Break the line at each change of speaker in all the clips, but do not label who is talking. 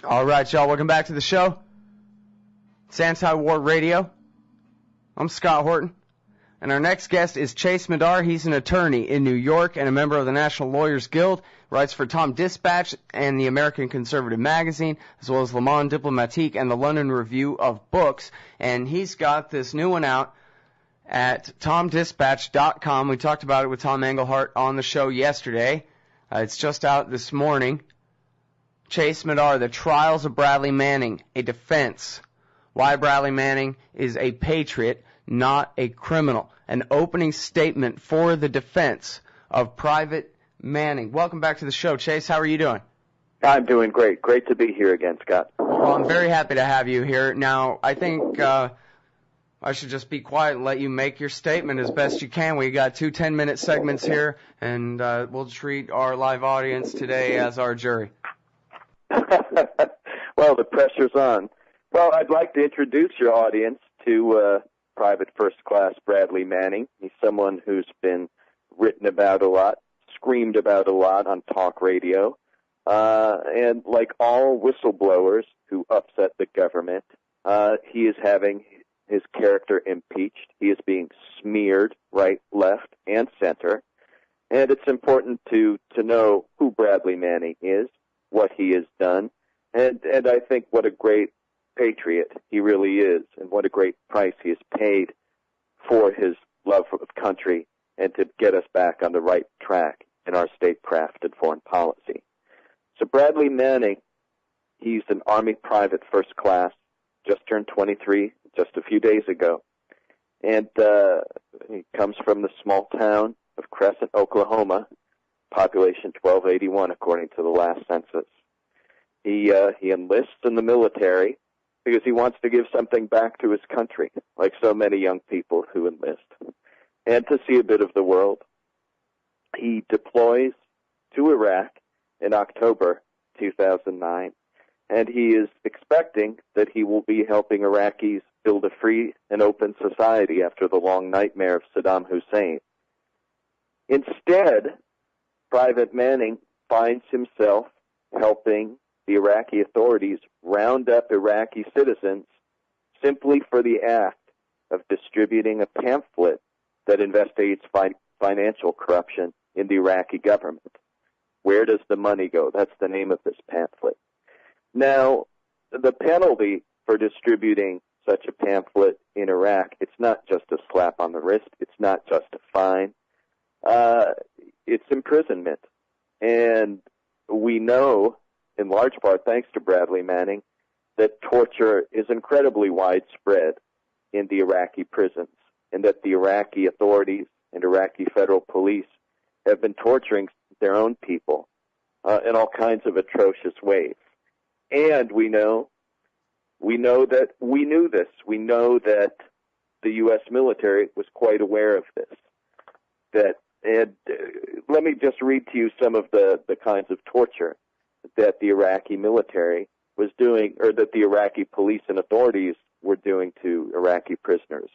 All right, y'all, welcome back to the show. It's Anti-War Radio. I'm Scott Horton, and our next guest is Chase Madar. He's an attorney in New York and a member of the National Lawyers Guild, writes for Tom Dispatch and the American Conservative Magazine, as well as Le Monde Diplomatique and the London Review of Books, and he's got this new one out at TomDispatch.com. We talked about it with Tom Engelhart on the show yesterday. It's just out this morning. Chase Madar, The Trials of Bradley Manning, a Defense. Why Bradley Manning is a patriot, not a criminal. An opening statement for the defense of Private Manning. Welcome back to the show, Chase. How are you doing?
I'm doing great. Great to be here again, Scott.
Well, I'm very happy to have you here. Now, I think I should just be quiet and let you make your statement as best you can. We got 2 10-minute segments here, and we'll treat our live audience today as our jury.
Well, the pressure's on. Well, I'd like to introduce your audience to Private First Class Bradley Manning. He's someone who's been written about a lot, screamed about a lot on talk radio. And like all whistleblowers who upset the government, he is having his character impeached. He is being smeared right, left, and center. And it's important to know who Bradley Manning is, what he has done, and I think what a great patriot he really is, and what a great price he has paid for his love of country and to get us back on the right track in our statecraft and foreign policy. So Bradley Manning, he's an Army private first class, just turned 23 just a few days ago, and he comes from the small town of Crescent, Oklahoma, population 1281 according to the last census. He enlists in the military because he wants to give something back to his country, like so many young people who enlist, and to see a bit of the world. He deploys to Iraq in October 2009, and he is expecting that he will be helping Iraqis build a free and open society after the long nightmare of Saddam Hussein. Instead, Private Manning finds himself helping the Iraqi authorities round up Iraqi citizens simply for the act of distributing a pamphlet that investigates financial corruption in the Iraqi government. Where does the money go? That's the name of this pamphlet. Now, the penalty for distributing such a pamphlet in Iraq, it's not just a slap on the wrist. It's not just a fine. It's imprisonment. And we know, in large part thanks to Bradley Manning, that torture is incredibly widespread in the Iraqi prisons, and that the Iraqi authorities and Iraqi federal police have been torturing their own people in all kinds of atrocious ways. And we know that we knew this. We know that the U.S. military was quite aware of this. And let me just read to you some of the kinds of torture that the Iraqi military was doing, or that the Iraqi police and authorities were doing to Iraqi prisoners.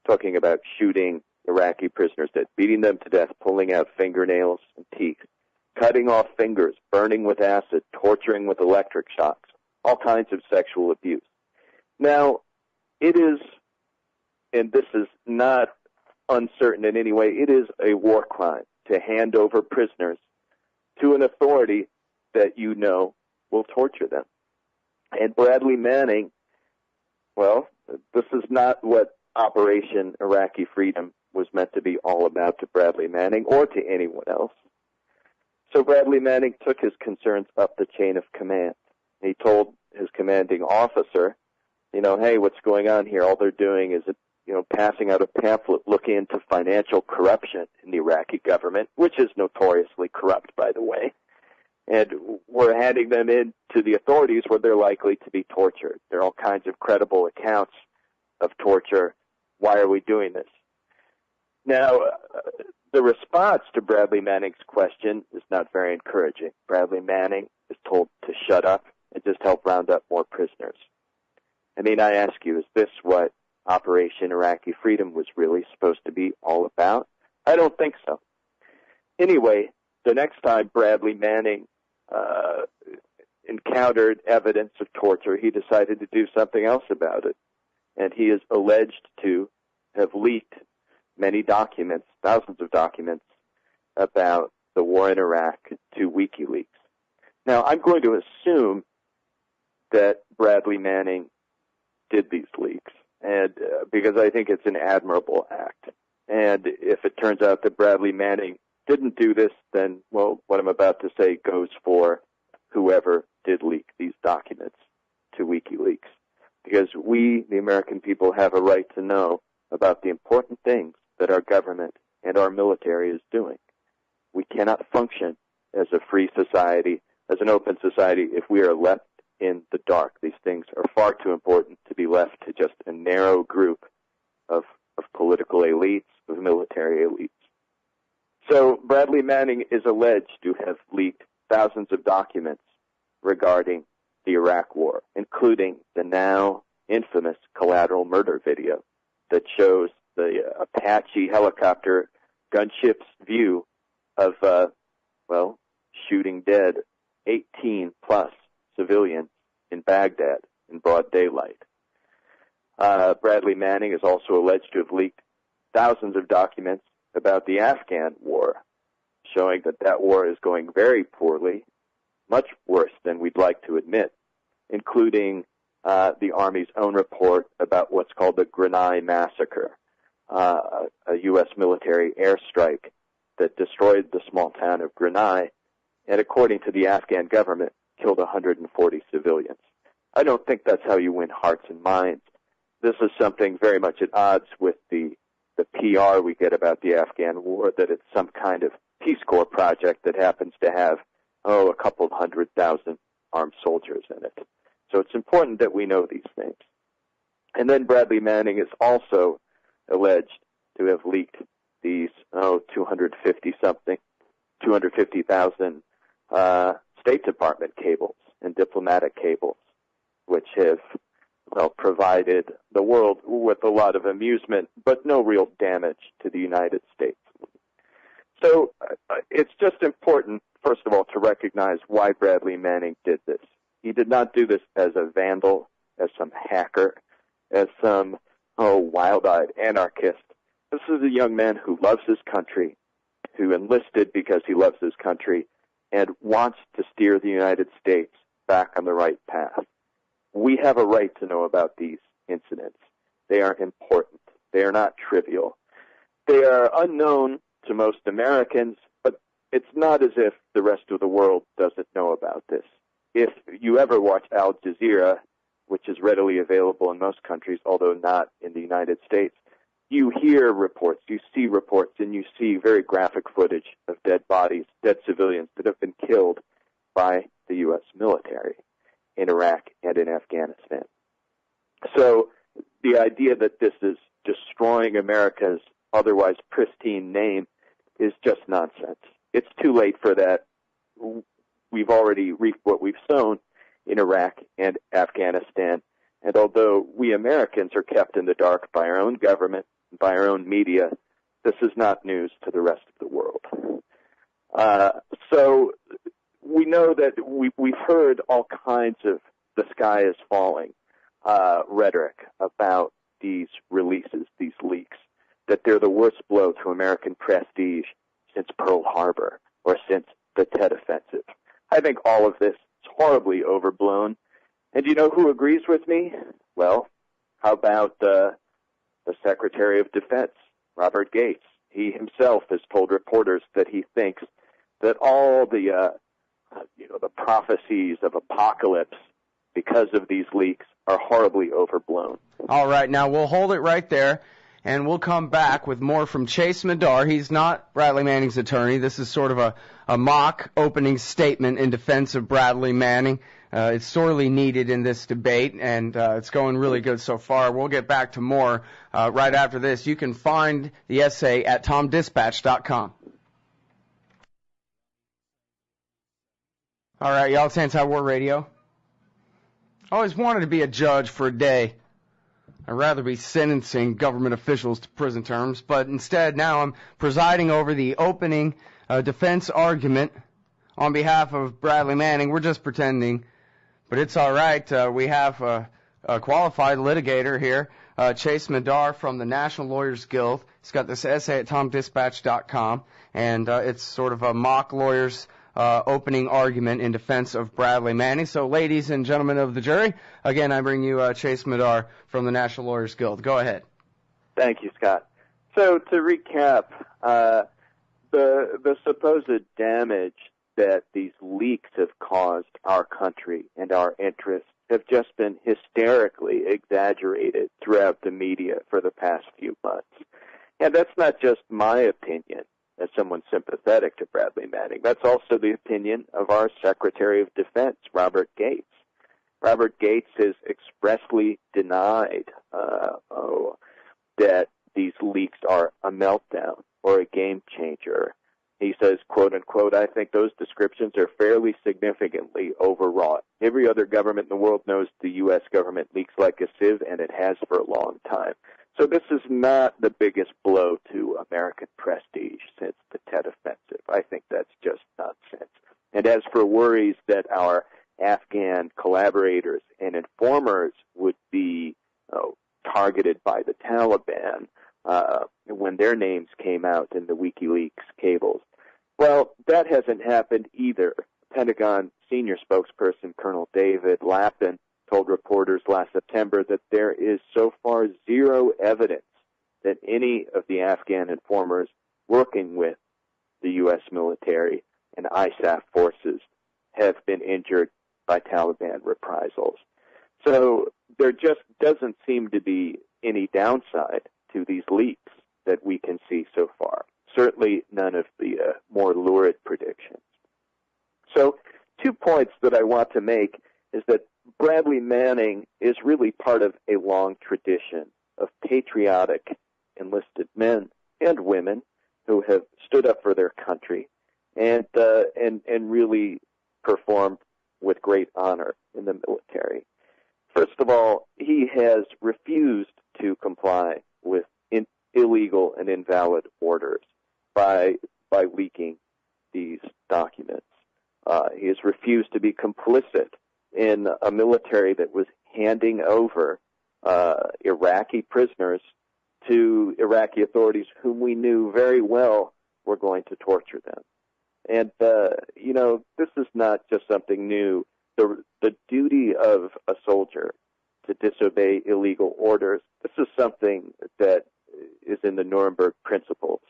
Talking about shooting Iraqi prisoners dead, beating them to death, pulling out fingernails and teeth, cutting off fingers, burning with acid, torturing with electric shocks, all kinds of sexual abuse. Now, it is, and this is not uncertain in any way, it is a war crime to hand over prisoners to an authority that you know will torture them. And Bradley Manning, well, this is not what Operation Iraqi Freedom was meant to be all about to Bradley Manning or to anyone else. So Bradley Manning took his concerns up the chain of command. He told his commanding officer, hey, what's going on here? All they're doing is, passing out a pamphlet looking into financial corruption in the Iraqi government, which is notoriously corrupt, by the way. And we're handing them in to the authorities where they're likely to be tortured. There are all kinds of credible accounts of torture. Why are we doing this? Now, the response to Bradley Manning's question is not very encouraging. Bradley Manning is told to shut up and just help round up more prisoners. I mean, I ask you, is this what Operation Iraqi Freedom was really supposed to be all about? I don't think so. Anyway, the next time Bradley Manning encountered evidence of torture, he decided to do something else about it. And he is alleged to have leaked many documents, thousands of documents, about the war in Iraq to WikiLeaks. Now, I'm going to assume that Bradley Manning did these leaks, and because I think it's an admirable act. And if it turns out that Bradley Manning didn't do this, then, well, what I'm about to say goes for whoever did leak these documents to WikiLeaks. Because we, the American people, have a right to know about the important things that our government and our military is doing. We cannot function as a free society, as an open society, if we are left in the dark. These things are far too important to be left to just a narrow group of political elites, of military elites. So Bradley Manning is alleged to have leaked thousands of documents regarding the Iraq War, including the now infamous Collateral Murder video that shows the Apache helicopter gunship's view of, shooting dead 18-plus civilians in Baghdad in broad daylight. Bradley Manning is also alleged to have leaked thousands of documents about the Afghan war, showing that that war is going very poorly, much worse than we'd like to admit, including the Army's own report about what's called the Grenai Massacre, a U.S. military airstrike that destroyed the small town of Grenai, and according to the Afghan government, killed 140 civilians. I don't think that's how you win hearts and minds. This is something very much at odds with the PR we get about the Afghan war, that it's some kind of Peace Corps project that happens to have, a couple of 100,000 armed soldiers in it. So it's important that we know these things. And then Bradley Manning is also alleged to have leaked these, 250,000 State Department cables and diplomatic cables, which have, provided the world with a lot of amusement, but no real damage to the United States. So it's just important, first of all, to recognize why Bradley Manning did this. He did not do this as a vandal, as some hacker, as some, wild-eyed anarchist. This is a young man who loves his country, who enlisted because he loves his country, and wants to steer the United States back on the right path. We have a right to know about these incidents. They are important. They are not trivial. They are unknown to most Americans, but it's not as if the rest of the world doesn't know about this. If you ever watch Al Jazeera, which is readily available in most countries, although not in the United States, you hear reports, you see reports, and you see very graphic footage of dead bodies, dead civilians that have been killed by the U.S. military in Iraq and in Afghanistan. So the idea that this is destroying America's otherwise pristine name is just nonsense. It's too late for that. We've already reaped what we've sown in Iraq and Afghanistan. And although we Americans are kept in the dark by our own government, by our own media, this is not news to the rest of the world. So we know that we've heard all kinds of the sky is falling rhetoric about these releases, these leaks, that they're the worst blow to American prestige since Pearl Harbor or since the Tet Offensive. I think all of this is horribly overblown. And you know who agrees with me? Well, how about the Secretary of Defense, Robert Gates? He himself has told reporters that he thinks that all the prophecies of apocalypse because of these leaks are horribly overblown.
All right, now we'll hold it right there, and we'll come back with more from Chase Madar. He's not Bradley Manning's attorney. This is sort of a mock opening statement in defense of Bradley Manning. It's sorely needed in this debate, and it's going really good so far. We'll get back to more right after this. You can find the essay at tomdispatch.com. All right, y'all, it's Anti-War Radio. I always wanted to be a judge for a day. I'd rather be sentencing government officials to prison terms, but instead now I'm presiding over the opening defense argument on behalf of Bradley Manning. We're just pretending but it's all right. We have a qualified litigator here, Chase Madar from the National Lawyers Guild. He's got this essay at TomDispatch.com, and it's sort of a mock lawyer's opening argument in defense of Bradley Manning. So, ladies and gentlemen of the jury, again, I bring you Chase Madar from the National Lawyers Guild. Go ahead.
Thank you, Scott. So, to recap, the supposed damage that these leaks have caused our country and our interests have just been hysterically exaggerated throughout the media for the past few months. And that's not just my opinion as someone sympathetic to Bradley Manning. That's also the opinion of our Secretary of Defense, Robert Gates. Robert Gates has expressly denied that these leaks are a meltdown or a game changer. He says, quote unquote, I think those descriptions are fairly significantly overwrought. Every other government in the world knows the U.S. government leaks like a sieve, and it has for a long time. So this is not the biggest blow to American prestige since the Tet Offensive. I think that's just nonsense. And as for worries that our Afghan collaborators and informers would be targeted by the Taliban when their names came out in the WikiLeaks cables, well, that hasn't happened either. Pentagon senior spokesperson Colonel David Lappin told reporters last September that there is so far zero evidence that any of the Afghan informers working with the U.S. military and ISAF forces have been injured by Taliban reprisals. So there just doesn't seem to be any downside to these leaks that we can see so far. Certainly none of the more lurid predictions. So 2 points that I want to make is that Bradley Manning is really part of a long tradition of patriotic enlisted men and women who have stood up for their country and really performed with great honor in the military. First of all, he has refused to comply with illegal and invalid orders by leaking these documents. He has refused to be complicit in a military that was handing over Iraqi prisoners to Iraqi authorities whom we knew very well were going to torture them. And, this is not just something new. The duty of a soldier to disobey illegal orders, this is something that is in the Nuremberg Principles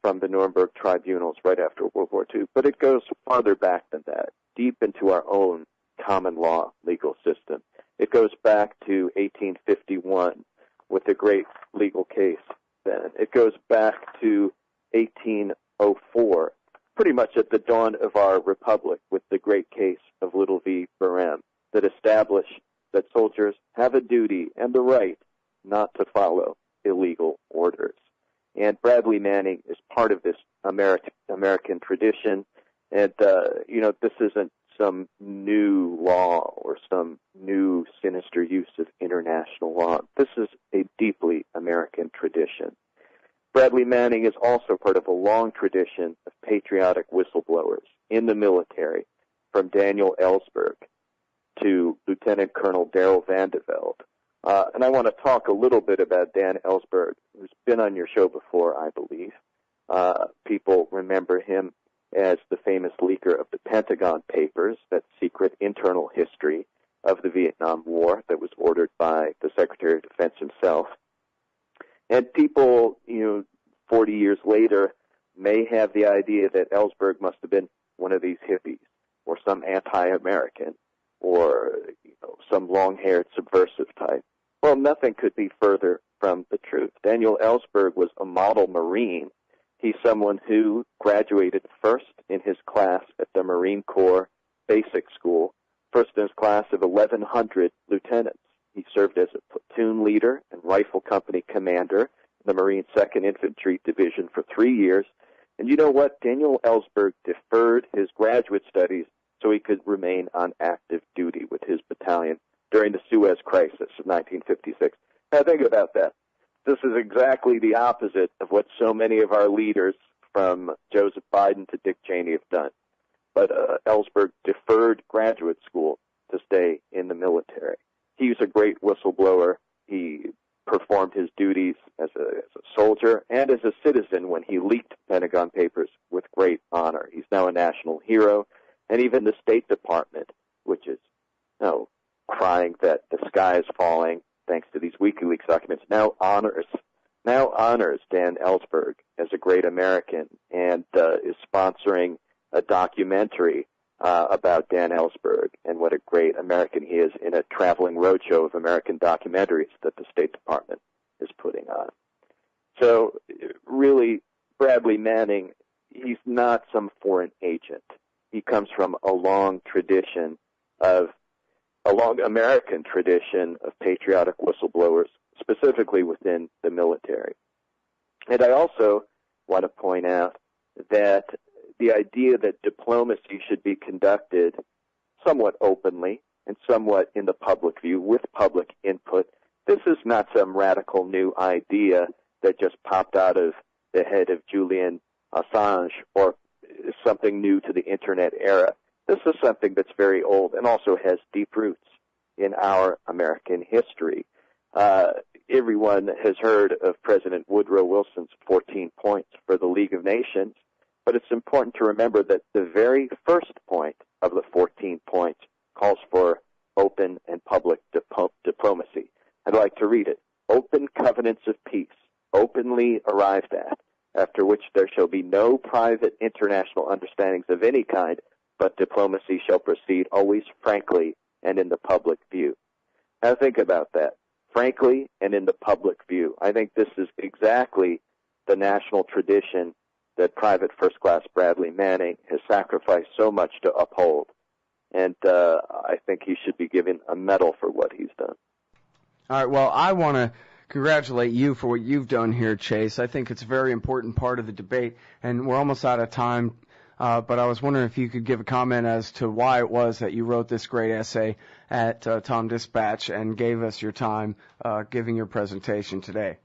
from the Nuremberg tribunals right after World War II. But it goes farther back than that, deep into our own common law legal system. It goes back to 1851 with the great legal case then. It goes back to 1804, pretty much at the dawn of our republic, with the great case of Little v. Barrem, that established that soldiers have a duty and the right not to follow illegal orders. And Bradley Manning is part of this American tradition. And, this isn't some new law or some new sinister use of international law. This is a deeply American tradition. Bradley Manning is also part of a long tradition of patriotic whistleblowers in the military, from Daniel Ellsberg to Lieutenant Colonel Darrell Vandeveld. And I want to talk a little bit about Dan Ellsberg, who's been on your show before, I believe. People remember him as the famous leaker of the Pentagon Papers, that secret internal history of the Vietnam War that was ordered by the Secretary of Defense himself. And people, 40 years later, may have the idea that Ellsberg must have been one of these hippies or some anti-American or, some long-haired subversive type. Well, nothing could be further from the truth. Daniel Ellsberg was a model Marine. He's someone who graduated first in his class at the Marine Corps Basic School, first in his class of 1,100 lieutenants. He served as a platoon leader and rifle company commander in the Marine 2nd Infantry Division for 3 years. And you know what? Daniel Ellsberg deferred his graduate studies so he could remain on active duty with his battalion during the Suez Crisis of 1956. Now think about that. This is exactly the opposite of what so many of our leaders, from Joseph Biden to Dick Cheney, have done. But Ellsberg deferred graduate school to stay in the military. He was a great whistleblower. He performed his duties as a soldier and as a citizen when he leaked Pentagon Papers with great honor. He's now a national hero, and even the State Department, which is crying that the sky is falling thanks to these WikiLeaks documents, now honors Dan Ellsberg as a great American and is sponsoring a documentary about Dan Ellsberg and what a great American he is in a traveling roadshow of American documentaries that the State Department is putting on. So really, Bradley Manning, he's not some foreign agent. He comes from a long American tradition of patriotic whistleblowers, specifically within the military. And I also want to point out that the idea that diplomacy should be conducted somewhat openly and somewhat in the public view with public input, this is not some radical new idea that just popped out of the head of Julian Assange or something new to the Internet era. This is something that's very old and also has deep roots in our American history. Everyone has heard of President Woodrow Wilson's 14 points for the League of Nations, but it's important to remember that the very first point of the 14 points calls for open and public diplomacy. I'd like to read it. Open covenants of peace, openly arrived at, after which there shall be no private international understandings of any kind, but diplomacy shall proceed always frankly and in the public view. Now think about that. Frankly and in the public view. I think this is exactly the national tradition that Private First Class Bradley Manning has sacrificed so much to uphold. And I think he should be given a medal for what he's done.
All right, well, I want to congratulate you for what you've done here, Chase. I think it's a very important part of the debate, and we're almost out of time, but I was wondering if you could give a comment as to why it was that you wrote this great essay at Tom Dispatch and gave us your time giving your presentation today.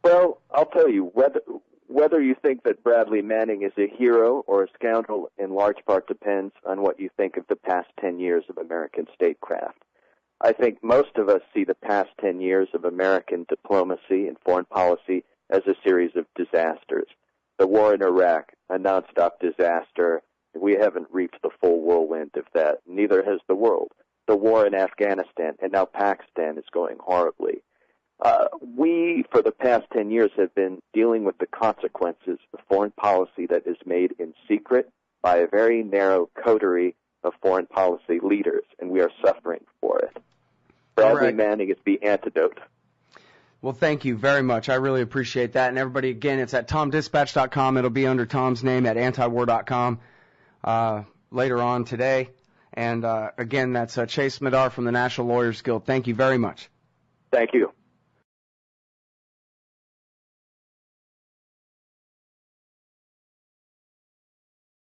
Well, I'll tell you, whether you think that Bradley Manning is a hero or a scoundrel in large part depends on what you think of the past 10 years of American statecraft. I think most of us see the past 10 years of American diplomacy and foreign policy as a series of disasters. The war in Iraq, a nonstop disaster. We haven't reached the full whirlwind of that. Neither has the world. The war in Afghanistan and now Pakistan is going horribly. We, for the past 10 years, have been dealing with the consequences of foreign policy that is made in secret by a very narrow coterie of foreign policy leaders, and we are suffering for it. Bradley Manning is the antidote.
Well, thank you very much. I really appreciate that. And everybody, again, it's at tomdispatch.com. It'll be under Tom's name at antiwar.com later on today. And, again, that's Chase Madar from the National Lawyers Guild. Thank you very much.
Thank you.